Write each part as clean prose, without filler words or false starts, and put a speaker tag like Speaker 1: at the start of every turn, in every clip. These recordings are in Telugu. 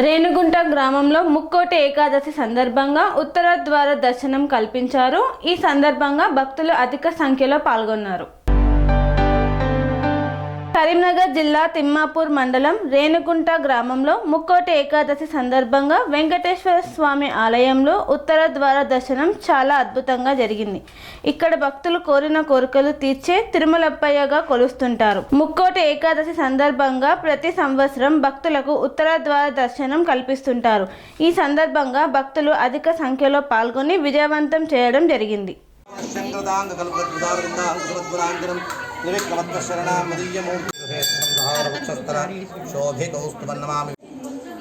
Speaker 1: రేణిగుంట గ్రామంలో ముక్కోటి ఏకాదశి సందర్భంగా ఉత్తర ద్వార దర్శనం కల్పించారు. ఈ సందర్భంగా భక్తులు అధిక సంఖ్యలో పాల్గొన్నారు. కరీంనగర్ జిల్లా తిమ్మాపూర్ మండలం రేణిగుంట గ్రామంలో ముక్కోటి ఏకాదశి సందర్భంగా వెంకటేశ్వర స్వామి ఆలయంలో ఉత్తర ద్వార దర్శనం చాలా అద్భుతంగా జరిగింది. ఇక్కడ భక్తులు కోరిన కోరికలు తీర్చే తిరుమలప్పయ్యగా కొలుస్తుంటారు. ముక్కోటి ఏకాదశి సందర్భంగా ప్రతి సంవత్సరం భక్తులకు ఉత్తర ద్వార దర్శనం కల్పిస్తుంటారు. ఈ సందర్భంగా భక్తులు అధిక సంఖ్యలో పాల్గొని విజయవంతం చేయడం జరిగింది.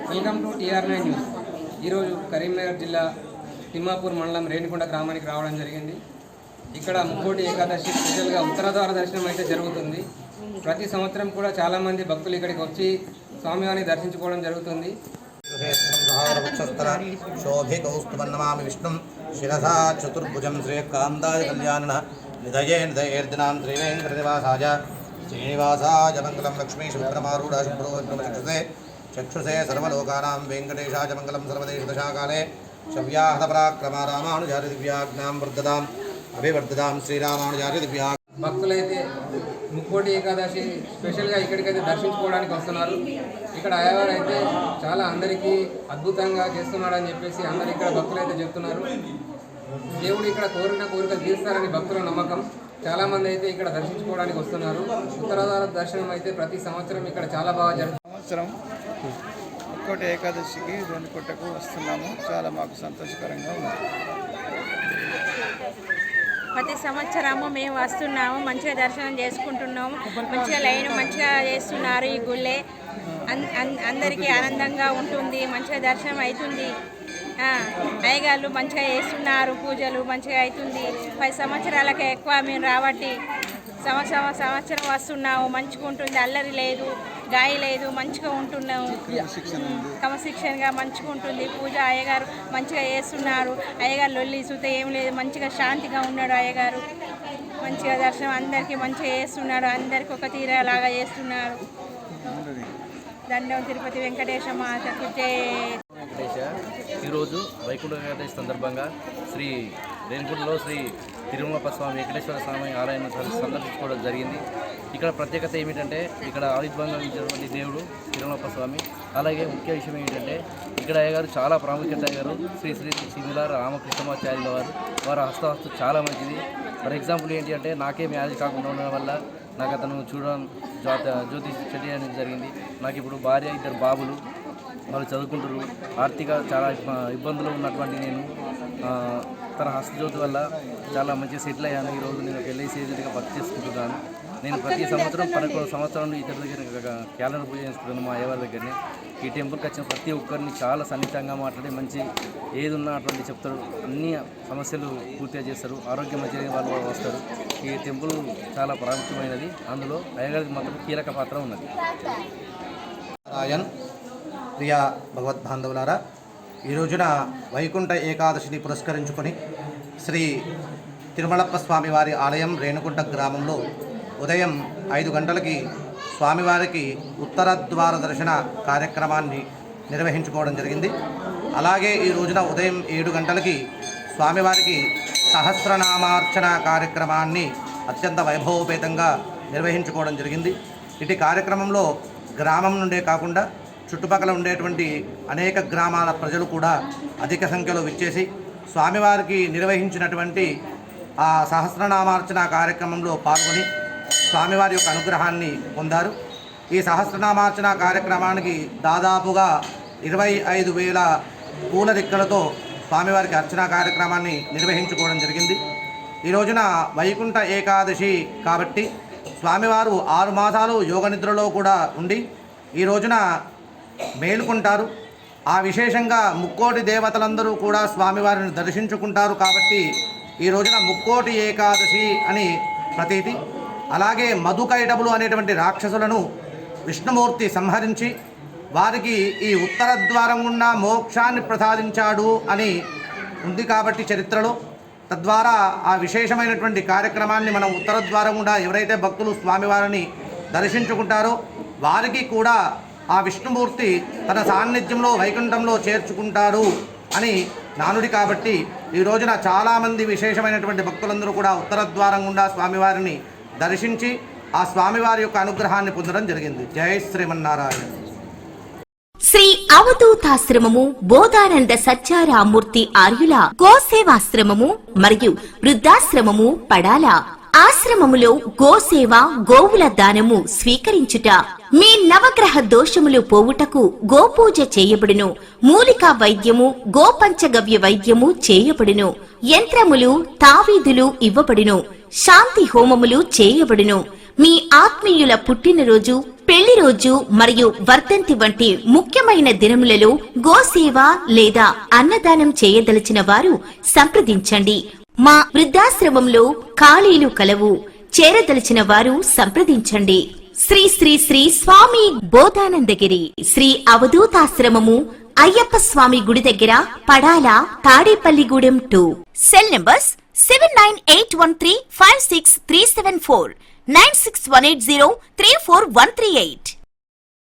Speaker 2: Welcome to TR9 news. ఈరోజు కరీంనగర్ జిల్లా తిమ్మాపూర్ మండలం రేణిగుంట గ్రామానికి రావడం జరిగింది. ఇక్కడ ముక్కోటి ఏకాదశి స్పెషల్గా ఉత్తరద్వార దర్శనం అయితే జరుగుతుంది. ప్రతి సంవత్సరం కూడా చాలామంది భక్తులు ఇక్కడికి వచ్చి స్వామివారిని దర్శించుకోవడం జరుగుతుంది.
Speaker 3: విష్ణుం శిరసా చతుర్భుజం శ్రీకాంతాయ కళ్యాణ నిధయే నిధయేర్దినాం శ్రీవేంకటనివాసాయ శ్రీనివాసాయ మంగళం లక్ష్మీ శుభ్రమారూఢ శుభ్రో చక్షుషే సర్వలోకానాం వెంకటేశాయ మంగళం సర్వదేశదశాకాలే శవ్యాహతపరాక్రమ రామానుజారి దివ్యాజ్ఞాం వర్ధదాం అభివర్ధదాం శ్రీరామానుజారి దివ్యా.
Speaker 2: భక్తులైతే ముక్కోటి ఏకాదశి స్పెషల్గా ఇక్కడికైతే దర్శించుకోవడానికి వస్తున్నారు. ఇక్కడ అయ్యవారు అయితే చాలా అందరికీ అద్భుతంగా చేస్తున్నాడని చెప్పేసి అందరు ఇక్కడ భక్తులైతే చెప్తున్నారు. దేవుడు ఇక్కడ కోరిన కోరికలు తీస్తారని భక్తుల నమ్మకం. చాలామంది అయితే ఇక్కడ దర్శించుకోవడానికి వస్తున్నారు. ఉత్తరద్వార దర్శనం అయితే ప్రతి సంవత్సరం ఇక్కడ చాలా బాగా జరుగుతుంది.
Speaker 4: సంవత్సరం ముక్కోటి ఏకాదశికి రేణిగుంటకు వస్తున్నాము. చాలా మాకు సంతోషకరంగా ఉంది.
Speaker 5: ప్రతి సంవత్సరము మేము వస్తున్నాము, మంచిగా దర్శనం చేసుకుంటున్నాము, మంచిగా లైన్ మంచిగా చేస్తున్నారు. ఈ గుళ్ళే అందరికీ ఆనందంగా ఉంటుంది, మంచిగా దర్శనం అవుతుంది. అయ్యగాళ్ళు మంచిగా చేస్తున్నారు, పూజలు మంచిగా అవుతుంది. 10 సంవత్సరాలకే ఎక్కువ మేము రాబట్టి సంవత్సరం వస్తున్నాము. మంచిగా ఉంటుంది, అల్లరి లేదు, గాయ లేదు, మంచిగా ఉంటున్నాము. క్రమశిక్షణగా మంచిగా ఉంటుంది. పూజ అయ్యగారు మంచిగా చేస్తున్నారు. అయ్యగారు లొల్లి సుత ఏం లేదు, మంచిగా శాంతిగా ఉన్నాడు అయ్యగారు. మంచిగా దర్శనం అందరికీ మంచిగా చేస్తున్నాడు, అందరికీ ఒక తీరేలాగా చేస్తున్నారు. దండం తిరుపతి వెంకటేశ మాతకు జై.
Speaker 6: ఈరోజు వైకుంఠ ఏకాదశి సందర్భంగా శ్రీ రేణిగుంటలో శ్రీ తిరుమలప్ప స్వామి వెంకటేశ్వర స్వామి ఆలయాన్ని సందర్శించుకోవడం జరిగింది. ఇక్కడ ప్రత్యేకత ఏమిటంటే ఇక్కడ ఆవిర్భంగా ఉన్నటువంటి దేవుడు తిరుమలప్ప స్వామి. అలాగే ముఖ్య విషయం ఏమిటంటే ఇక్కడ అయ్యగారు చాలా ప్రాముఖ్యత అయ్యారు. శ్రీ శ్రీ సిమిలార రామకృష్ణమాచార్యుల వారి హస్తహస్తు చాలా మంచిది. ఫర్ ఎగ్జాంపుల్ ఏంటి అంటే నాకే మ్యారేజ్ కాకుండా ఉండడం వల్ల నాకు అతను చూడడం జ్యోతిష్ చేయడానికి జరిగింది. నాకు ఇప్పుడు భార్య, 2 బాబులు, వాళ్ళు చదువుకుంటారు. ఆర్థిక చాలా ఇబ్బందులు ఉన్నటువంటి నేను తన హస్తజ్యోతి వల్ల చాలా మంచిగా సెటిల్ అయ్యాను. ఈరోజు నేను LIC ఏజెంట్గా వర్క్ చేసుకుంటున్నాను. నేను ప్రతి సంవత్సరం 11 సంవత్సరాలు ఇతర దగ్గర క్యాలెండర్ పూజ చేసుకుంటున్నాను మా అయ్యవారి దగ్గరనే. ఈ టెంపుల్కి వచ్చిన ప్రతి ఒక్కరిని చాలా సన్నిహితంగా మాట్లాడి మంచి ఏది ఉన్నా అటువంటి చెప్తారు, అన్ని సమస్యలు పూర్తిగా చేస్తారు, ఆరోగ్యం మంచిగా వాళ్ళు వస్తారు. ఈ టెంపుల్ చాలా ప్రాముఖ్యమైనది, అందులో అయ్యగారికి మాత్రం కీలక పాత్ర ఉన్నది.
Speaker 3: ప్రియ భగవద్బాంధవులారా, ఈ రోజున వైకుంఠ ఏకాదశిని పురస్కరించుకొని శ్రీ తిరుమలప్ప స్వామివారి ఆలయం రేణిగుంట గ్రామంలో ఉదయం 5 గంటలకి స్వామివారికి ఉత్తర ద్వార దర్శన కార్యక్రమాన్ని నిర్వహించుకోవడం జరిగింది. అలాగే ఈ రోజున ఉదయం 7 గంటలకి స్వామివారికి సహస్రనామార్చన కార్యక్రమాన్ని అత్యంత వైభవోపేతంగా నిర్వహించుకోవడం జరిగింది. ఇటు కార్యక్రమంలో గ్రామం నుండే కాకుండా చుట్టుపక్కల ఉండేటువంటి అనేక గ్రామాల ప్రజలు కూడా అధిక సంఖ్యలో విచ్చేసి స్వామివారికి నిర్వహించినటువంటి ఆ సహస్రనామార్చన కార్యక్రమంలో పాల్గొని స్వామివారి యొక్క అనుగ్రహాన్ని పొందారు. ఈ సహస్రనామార్చన కార్యక్రమానికి దాదాపుగా 25,000 పూల దిక్కలతో స్వామివారికి అర్చనా కార్యక్రమాన్ని నిర్వహించుకోవడం జరిగింది. ఈ రోజున వైకుంఠ ఏకాదశి కాబట్టి స్వామివారు 6 మాసాలు యోగ నిద్రలో కూడా ఉండి ఈ రోజున మేలుకుంటారు. ఆ విశేషంగా ముక్కోటి దేవతలందరూ కూడా స్వామివారిని దర్శించుకుంటారు కాబట్టి ఈ రోజున ముక్కోటి ఏకాదశి అని ప్రతీతి. అలాగే మధుకైటబులు అనేటువంటి రాక్షసులను విష్ణుమూర్తి సంహరించి వారికి ఈ ఉత్తర ద్వారం గుండా మోక్షాన్ని ప్రసాదించాడు అని ఉంది కాబట్టి చరిత్రలో. తద్వారా ఆ విశేషమైనటువంటి కార్యక్రమాన్ని మనం ఉత్తర ద్వారం గుండా ఎవరైతే భక్తులు స్వామివారిని దర్శించుకుంటారో వారికి కూడా ఆ విష్ణుమూర్తి తన సాన్నిధ్యంలో వైకుంఠంలో చేర్చుకుంటారు అని నానుడి. కాబట్టి ఈ రోజున చాలామంది విశేషమైనటువంటి భక్తులందరూ కూడా ఉత్తర ద్వారం గుండా స్వామివారిని దర్శించి ఆ స్వామివారి యొక్క అనుగ్రహాన్ని పొందడం జరిగింది. జై శ్రీమన్నారాయణ.
Speaker 7: శ్రీ అవధూతాశ్రమము బోధానంద సత్యారామూర్తి ఆర్యుల గోసేవాశ్రమము మరియు వృద్ధాశ్రమము పడాల. ఆశ్రమములో గోసేవ గోవుల దానము స్వీకరించుట, మీ నవగ్రహ దోషములు పోవుటకు గోపూజ చేయబడును, మూలికా వైద్యము గోపంచగవ్య వైద్యము చేయబడును, యంత్రములు తావీదులు ఇవ్వబడును, శాంతి హోమములు చేయబడును. మీ ఆత్మీయుల పుట్టినరోజు, పెళ్లి రోజు మరియు వర్ధంతి వంటి ముఖ్యమైన దినములలో గోసేవ లేదా అన్నదానం చేయదలిచిన వారు సంప్రదించండి. మా వృద్ధాశ్రమంలో ఖాళీలు కలవు. చేరదలిచిన వారు సంప్రదించండి. శ్రీ శ్రీ శ్రీ స్వామి బోధానందగిరి శ్రీ అవధూతాశ్రమము అయ్యప్ప స్వామి గుడి దగ్గర పడాల, తాడేపల్లిగూడెం 2. Cell numbers 7981356374, 96180341138.